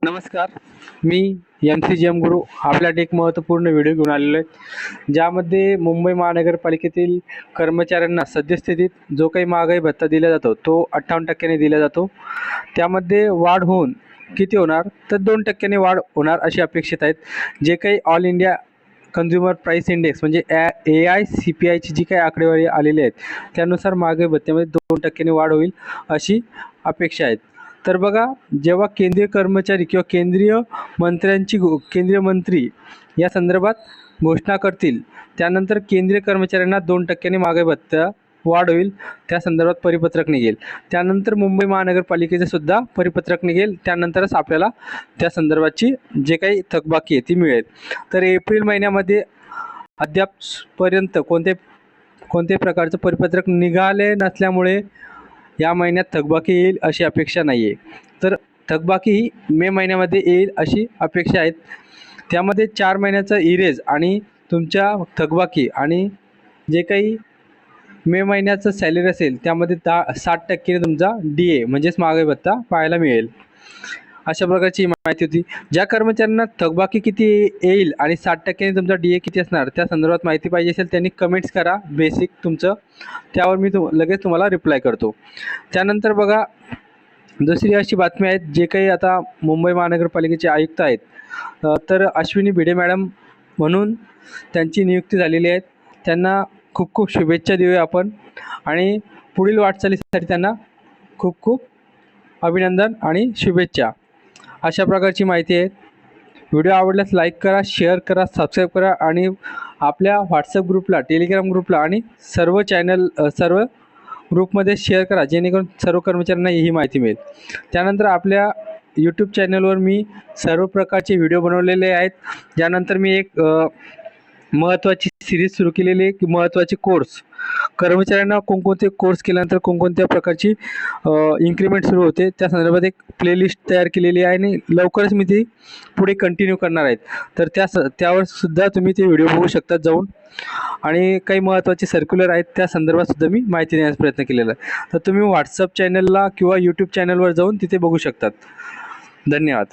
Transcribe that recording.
नमस्कार. मी MCGM गुरु आपल्यासाठी एक महत्त्वपूर्ण व्हिडिओ घेऊन आलेलो आहे, ज्यामध्ये मुंबई महानगरपालिकेतील कर्मचाऱ्यांना सद्यस्थितीत जो काही महागाई भत्ता दिला जातो तो 58% दिला जातो. त्यामध्ये वाढ होऊन किती होणार, तर 2% वाढ होणार अशी अपेक्षित आहेत. जे काही all India consumer price index म्हणजे AICPIची जी काही आकडेवारी आलेली आहेत, त्यानुसार महागाई भत्त्यामध्ये 2% वाढ होईल अशी अपेक्षा आहेत. तर बघा, जेव्हा केंद्रीय कर्मचारी किंवा केंद्रीय मंत्री या संदर्भात घोषणा करतील, त्यानंतर केंद्रीय कर्मचाऱ्यांना 2% महागाई भत्ता वाढ होईल, त्या संदर्भात परिपत्रक निघेल. त्यानंतर मुंबई महानगरपालिकेचे सुद्धा परिपत्रक निघेल, त्यानंतरच आपल्याला त्या संदर्भाची जे काही थकबाकी आहे ती मिळेल. तर एप्रिल महिन्यामध्ये अद्यापपर्यंत कोणत्याही प्रकारचं परिपत्रक निघाले नसल्यामुळे या महिन्यात थकबाकी येईल अशी अपेक्षा नाही आहे. तर थकबाकी ही मे महिन्यामध्ये येईल अशी अपेक्षा आहेत. त्यामध्ये 4 महिन्याचा इरेज आणि तुमच्या थकबाकी आणि जे काही मे महिन्याचं सॅलरी असेल त्यामध्ये 60% तुमचा DA म्हणजेच महागाई भत्ता पाहायला मिळेल. अशा प्रकारची माहिती होती. ज्या कर्मचाऱ्यांना थकबाकी किती येईल आणि 60% तुमचा DA किती असणार त्या संदर्भात माहिती पाहिजे असेल त्यांनी कमेंट्स करा बेसिक तुमचं, त्यावर मी लगेच तुम्हाला रिप्लाय करतो. त्यानंतर बघा, दुसरी अशी बातमी आहेत, जे काही आता मुंबई महानगरपालिकेचे आयुक्त आहेत, तर अश्विनी भिडे मॅडम म्हणून त्यांची नियुक्ती झालेली आहे. त्यांना खूप खूप शुभेच्छा देऊया आपण आणि पुढील वाटचालीसाठी त्यांना खूप खूप अभिनंदन आणि शुभेच्छा. अशा प्रकारची माहिती आहे. व्हिडिओ आवडल्यास लाईक करा, शेअर करा, सबस्क्राईब करा आणि आपल्या व्हॉट्सअप ग्रुपला, टेलिग्राम ग्रुपला आणि सर्व ग्रुपमध्ये शेअर करा, जेणेकरून सर्व कर्मचाऱ्यांना ही माहिती मिळेल. त्यानंतर आपल्या यूट्यूब चॅनलवर मी सर्व प्रकारचे व्हिडिओ बनवलेले आहेत. त्यानंतर मी एक महत्त्वाची सिरीज सुरू केलेली आहे की महत्त्वाचे कोर्स, कर्मचाऱ्यांना कोणकोणते कोर्स केल्यानंतर कोणकोणत्या प्रकारची इन्क्रिमेंट सुरू होते त्या संदर्भात एक प्लेलिस्ट तयार केलेली आहे आणि लवकरच मी ती पुढे कंटिन्यू करणार आहेत. तर त्यावर सुद्धा तुम्ही ते व्हिडिओ बघू शकता जाऊन, आणि काही महत्त्वाचे सर्क्युलर आहेत त्या संदर्भात सुद्धा मी माहिती देण्याचा प्रयत्न केलेला आहे. तर तुम्ही व्हॉट्सअप चॅनलला किंवा यूट्यूब चॅनलवर जाऊन तिथे बघू शकतात. धन्यवाद.